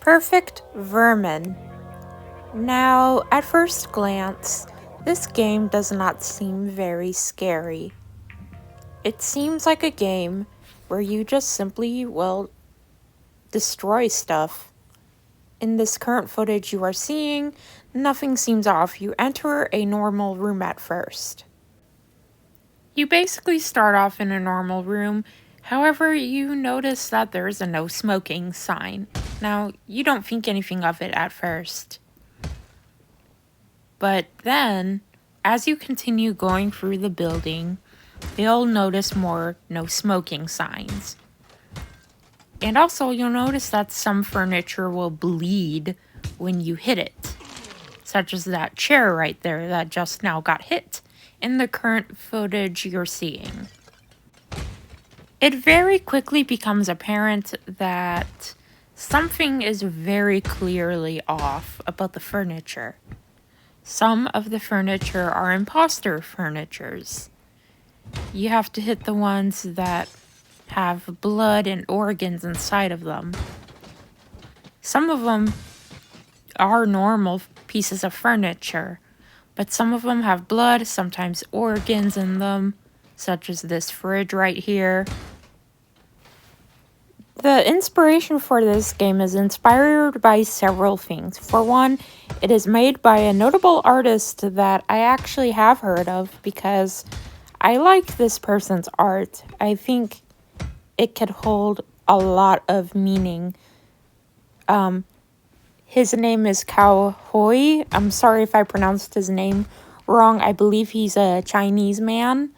Perfect Vermin. Now, at first glance, this game does not seem very scary. It seems like a game where you just simply, destroy stuff. In this current footage you are seeing, nothing seems off. You enter a normal room at first. You basically start off in a normal room, however, you notice that there is a no smoking sign. Now, you don't think anything of it at first. But then, as you continue going through the building, you'll notice more no smoking signs. And also, you'll notice that some furniture will bleed when you hit it, such as that chair right there that just now got hit in the current footage you're seeing. It very quickly becomes apparent that something is very clearly off about the furniture. Some of the furniture are imposter furnitures. You have to hit the ones that have blood and organs inside of them. Some of them are normal pieces of furniture, but some of them have blood, sometimes organs in them, such as this fridge right here. The inspiration for this game is inspired by several things. For one, it is made by a notable artist that I actually have heard of because I like this person's art. I think it could hold a lot of meaning. His name is Cao Hoi. I'm sorry if I pronounced his name wrong. I believe he's a Chinese man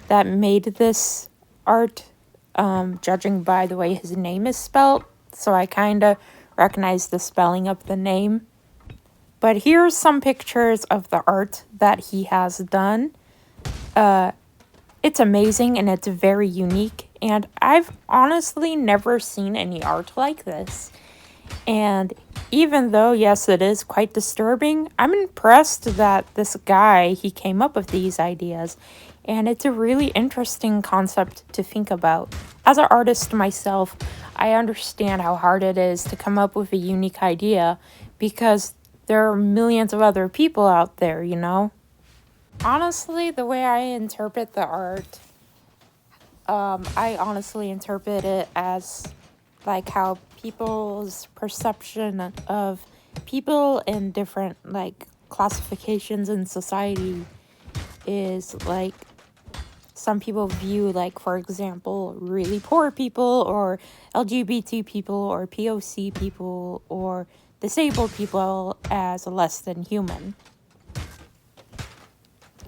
that made this art. Judging by the way his name is spelled, so I kind of recognize the spelling of the name. But here's some pictures of the art that he has done. It's amazing and it's very unique, and I've honestly never seen any art like this. And even though, yes, it is quite disturbing, I'm impressed that this guy, he came up with these ideas. And it's a really interesting concept to think about. As an artist myself, I understand how hard it is to come up with a unique idea because there are millions of other people out there, you know? Honestly, the way I interpret the art, I honestly interpret it as like how people's perception of people in different like classifications in society is like some people view, like, for example, really poor people or LGBT people or POC people or disabled people as less than human.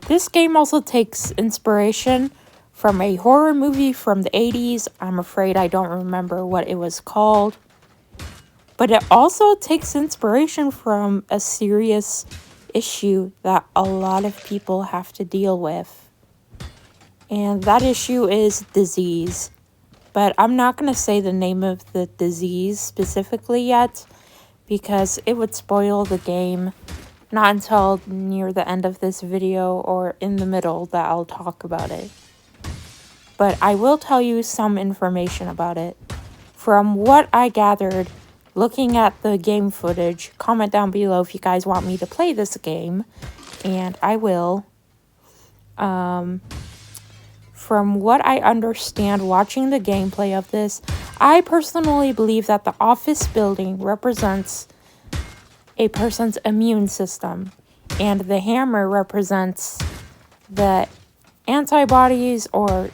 This game also takes inspiration from a horror movie from the 80s. I'm afraid I don't remember what it was called. But it also takes inspiration from a serious issue that a lot of people have to deal with. And that issue is disease. But I'm not going to say the name of the disease specifically yet because it would spoil the game. Not until near the end of this video or in the middle that I'll talk about it. But I will tell you some information about it. From what I gathered looking at the game footage, comment down below if you guys want me to play this game. And I will. From what I understand watching the gameplay of this, I personally believe that the office building represents a person's immune system, and the hammer represents the antibodies or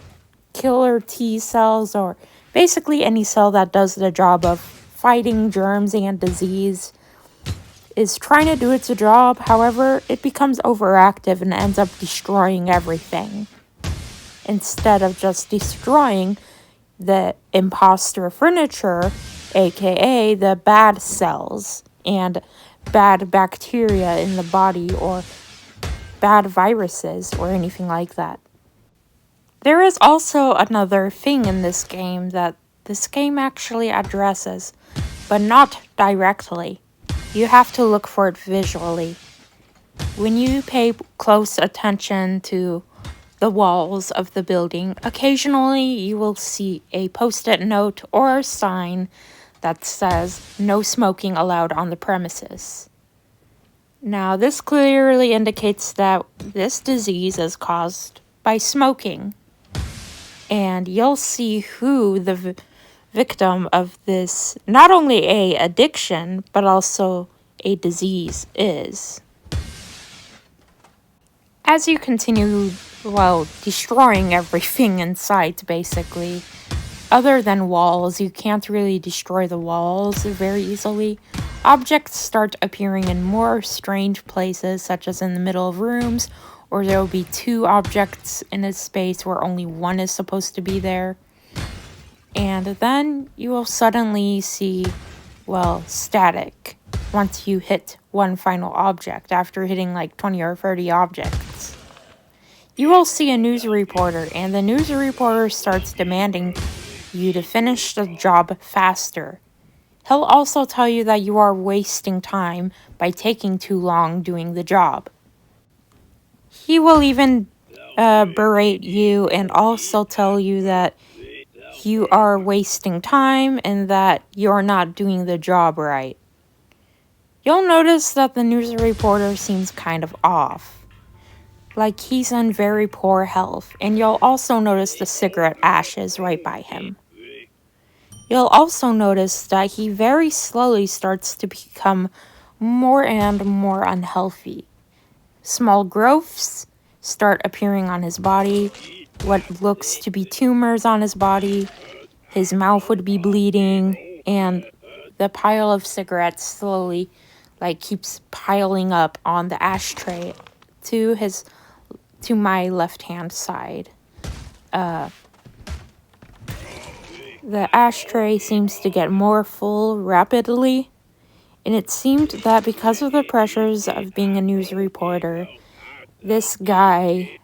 killer T cells, or basically any cell that does the job of fighting germs and disease, is trying to do its job. However, it becomes overactive and ends up destroying everything. Instead of just destroying the imposter furniture, aka the bad cells and bad bacteria in the body or bad viruses or anything like that. There is also another thing in this game that this game actually addresses, but not directly. You have to look for it visually. When you pay close attention to the walls of the building, occasionally you will see a post-it note or a sign that says no smoking allowed on the premises. Now, this clearly indicates that this disease is caused by smoking. And you'll see who the victim of this, not only a addiction, but also a disease is. As you continue, destroying everything in sight, basically, other than walls, you can't really destroy the walls very easily. Objects start appearing in more strange places, such as in the middle of rooms, or there will be two objects in a space where only one is supposed to be there. And then you will suddenly see, static once you hit one final object after hitting like 20 or 30 objects. You will see a news reporter, and the news reporter starts demanding you to finish the job faster. He'll also tell you that you are wasting time by taking too long doing the job. He will even berate you and also tell you that you are wasting time and that you're not doing the job right. You'll notice that the news reporter seems kind of off, like he's in very poor health, and you'll also notice the cigarette ashes right by him. You'll also notice that he very slowly starts to become more and more unhealthy. Small growths start appearing on his body, what looks to be tumors on his body. His mouth would be bleeding, and the pile of cigarettes slowly keeps piling up on the ashtray to my left-hand side. The ashtray seems to get more full rapidly, and it seemed that because of the pressures of being a news reporter, this guy,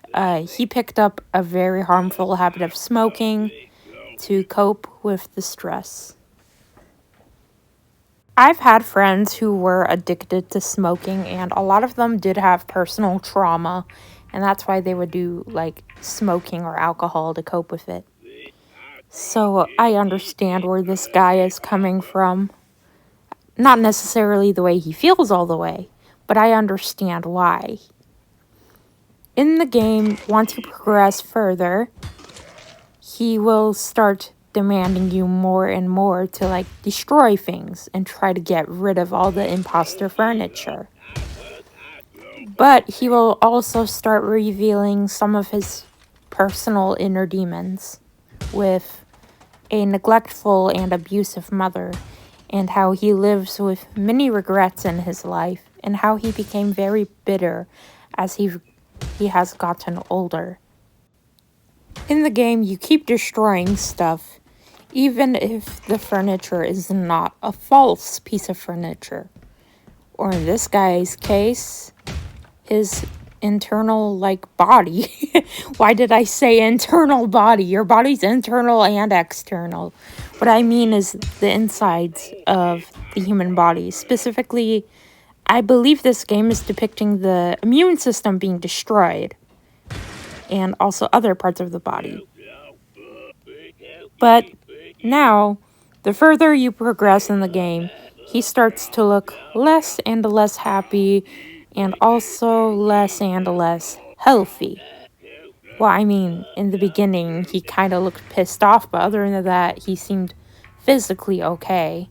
he picked up a very harmful habit of smoking to cope with the stress. I've had friends who were addicted to smoking, and a lot of them did have personal trauma, and that's why they would do smoking or alcohol to cope with it. So I understand where this guy is coming from. Not necessarily the way he feels all the way, but I understand why. In the game, once you progress further, he will start demanding you more and more to destroy things and try to get rid of all the imposter furniture. But he will also start revealing some of his personal inner demons with a neglectful and abusive mother, and how he lives with many regrets in his life, and how he became very bitter as he has gotten older. In the game, you keep destroying stuff, even if the furniture is not a false piece of furniture. Or in this guy's case, his internal body. Why did I say internal body? Your body's internal and external. What I mean is the insides of the human body. Specifically, I believe this game is depicting the immune system being destroyed, and also other parts of the body. But now, the further you progress in the game, he starts to look less and less happy, and also less and less healthy. Well, I mean, in the beginning, he kind of looked pissed off, but other than that, he seemed physically okay.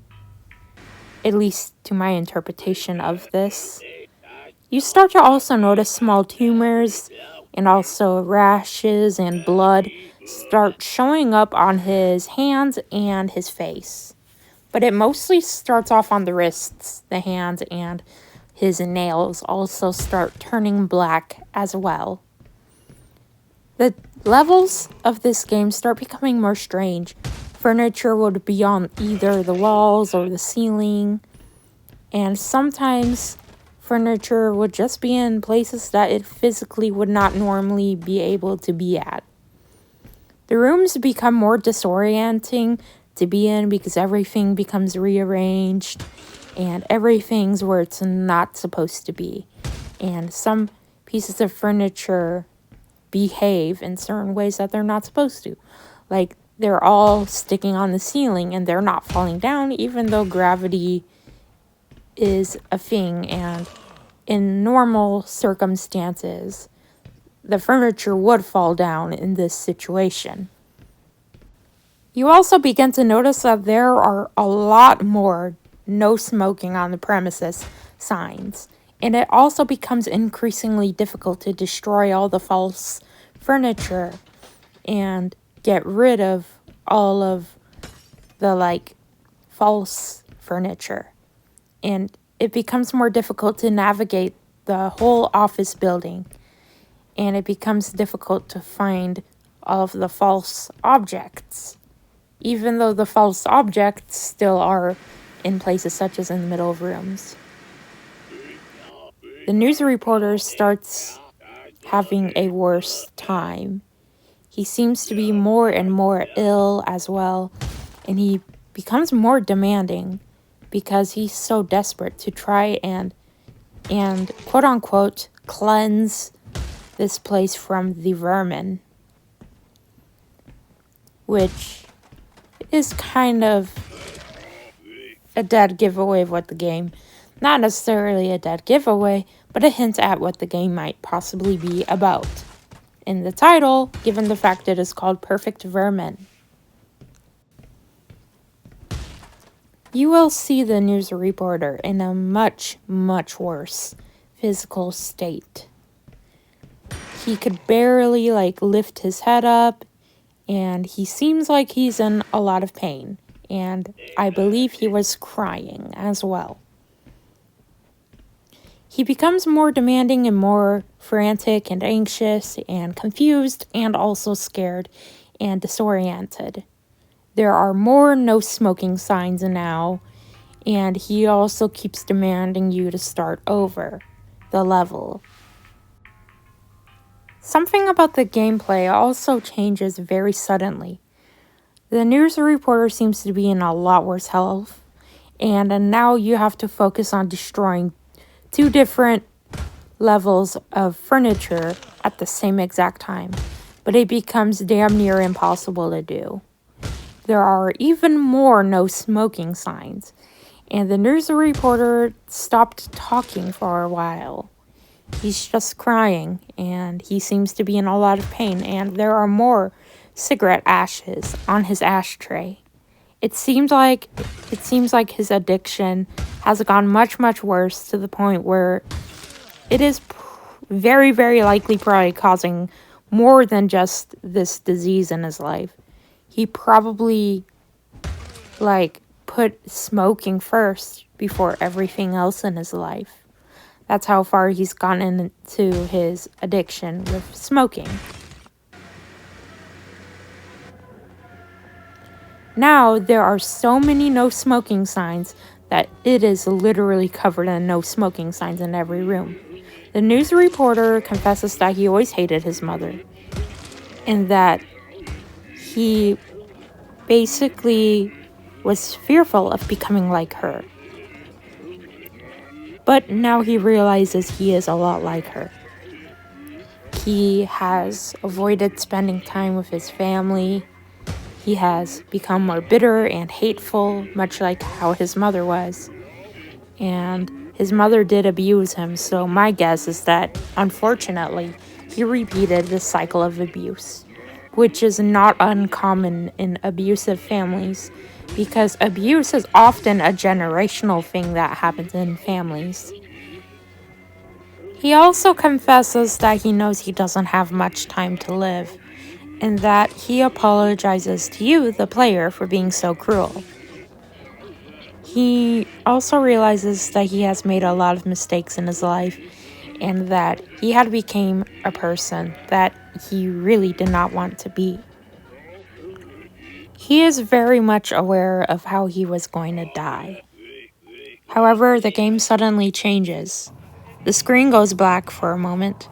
At least to my interpretation of this. You start to also notice small tumors, and also rashes and blood start showing up on his hands and his face. But it mostly starts off on the wrists, the hands, and his nails also start turning black as well. The levels of this game start becoming more strange. Furniture would be on either the walls or the ceiling, and sometimes furniture would just be in places that it physically would not normally be able to be at. The rooms become more disorienting to be in because everything becomes rearranged and everything's where it's not supposed to be. And some pieces of furniture behave in certain ways that they're not supposed to. they're all sticking on the ceiling and they're not falling down, even though gravity is a thing, and in normal circumstances, the furniture would fall down in this situation. You also begin to notice that there are a lot more no smoking on the premises signs, and it also becomes increasingly difficult to destroy all the false furniture and get rid of all of the false furniture. And it becomes more difficult to navigate the whole office building, and it becomes difficult to find all of the false objects, even though the false objects still are in places such as in the middle of rooms. The news reporter starts having a worse time. He seems to be more and more ill as well, and he becomes more demanding because he's so desperate to try and quote-unquote cleanse this place from the vermin, which is kind of a dead giveaway of what the game, not necessarily a dead giveaway, but a hint at what the game might possibly be about in the title, given the fact it is called Perfect Vermin. You will see the news reporter in a much, much worse physical state. He could barely lift his head up, and he seems like he's in a lot of pain, and I believe he was crying as well. He becomes more demanding and more frantic and anxious and confused and also scared and disoriented. There are more no smoking signs now, and he also keeps demanding you to start over the level. Something about the gameplay also changes very suddenly. The news reporter seems to be in a lot worse health, and now you have to focus on destroying 2 different levels of furniture at the same exact time, but it becomes damn near impossible to do. There are even more no smoking signs, and the news reporter stopped talking for a while. He's just crying, and he seems to be in a lot of pain, and there are more cigarette ashes on his ashtray. It seems like his addiction has gone much, much worse, to the point where it is very, very likely probably causing more than just this disease in his life. He probably put smoking first before everything else in his life. That's how far he's gone into his addiction with smoking. Now there are so many no smoking signs that it is literally covered in no smoking signs in every room. The news reporter confesses that he always hated his mother, and that he basically was fearful of becoming like her. But now he realizes he is a lot like her. He has avoided spending time with his family. He has become more bitter and hateful, much like how his mother was. And his mother did abuse him, so my guess is that, unfortunately, he repeated this cycle of abuse, which is not uncommon in abusive families, because abuse is often a generational thing that happens in families. He also confesses that he knows he doesn't have much time to live, and that he apologizes to you, the player, for being so cruel. He also realizes that he has made a lot of mistakes in his life, and that he had become a person that he really did not want to be. He is very much aware of how he was going to die. However, the game suddenly changes. The screen goes black for a moment,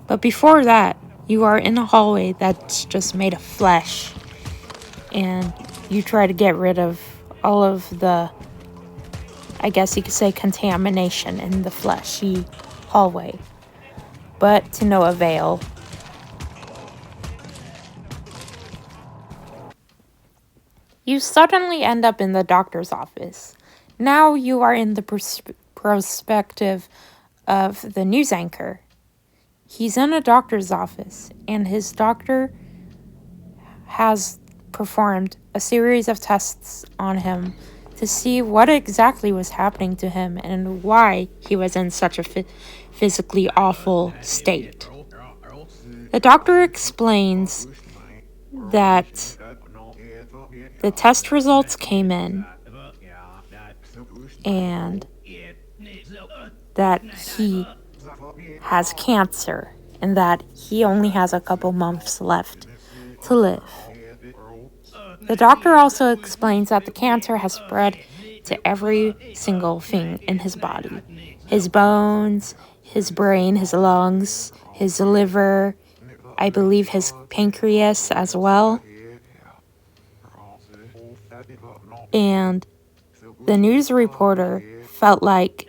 but before that, you are in a hallway that's just made of flesh, and you try to get rid of all of the, I guess you could say, contamination in the fleshy hallway, but to no avail. You suddenly end up in the doctor's office. Now you are in the perspective of the news anchor. He's in a doctor's office, and his doctor has performed a series of tests on him to see what exactly was happening to him and why he was in such a physically awful state. The doctor explains that the test results came in and that he has cancer and that he only has a couple months left to live. The doctor also explains that the cancer has spread to every single thing in his body. His bones, his brain, his lungs, his liver, I believe his pancreas as well. And the news reporter felt like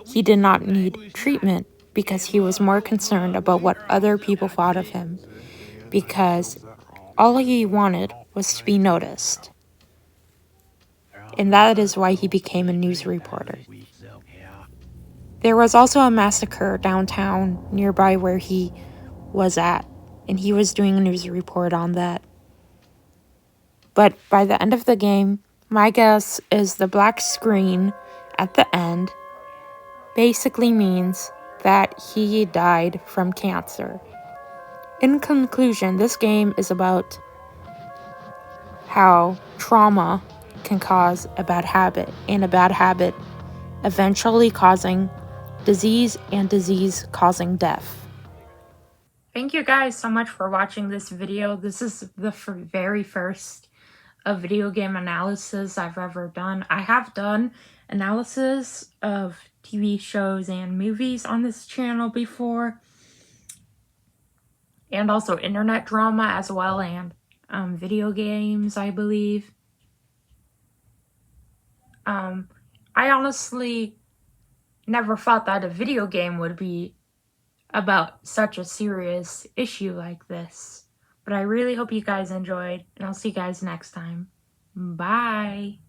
he did not need treatment because he was more concerned about what other people thought of him, because all he wanted was to be noticed. And that is why he became a news reporter. There was also a massacre downtown nearby where he was at, and he was doing a news report on that. But by the end of the game, my guess is the black screen at the end basically means that he died from cancer. In conclusion, this game is about how trauma can cause a bad habit, and a bad habit eventually causing disease, and disease causing death. Thank you guys so much for watching this video. This is the very first video game analysis I've ever done. I have done analysis of TV shows and movies on this channel before, and also internet drama as well, and video games, I believe. I honestly never thought that a video game would be about such a serious issue like this. But I really hope you guys enjoyed, and I'll see you guys next time. Bye!